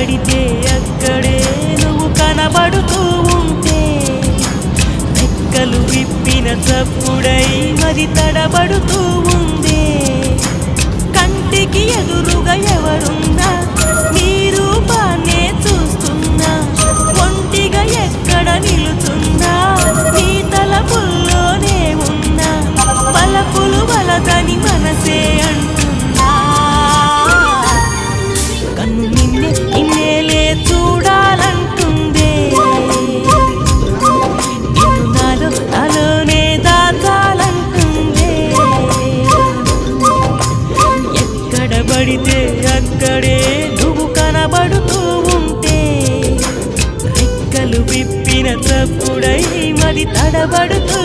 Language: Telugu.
పడితే అక్కడే నువ్వు కనబడుతూ ఉంటే రెక్కలు విప్పిన చప్పుడై మది తడబడుతూ ఉందే కంటికి ఎదురుగా ఎవరున్నా నీ రూపాన్నే చూస్తున్నా ఒంటిగా ఎక్కడ నిలుతున్నా నీ తలపుల్లోనే ఉన్నా బలపులు బలదని మనసే అంటున్నా కన్ను నిన్నే నిన్నేలే చూడాలంటుందే నిన్ను నాలోనే దాచాలంటుందే ఎక్కడ పడితే అక్కడే నువ్వు కనబడుతూ ఉంటే రెక్కలు విప్పిన తప్పుడై మరి తడబడుతూ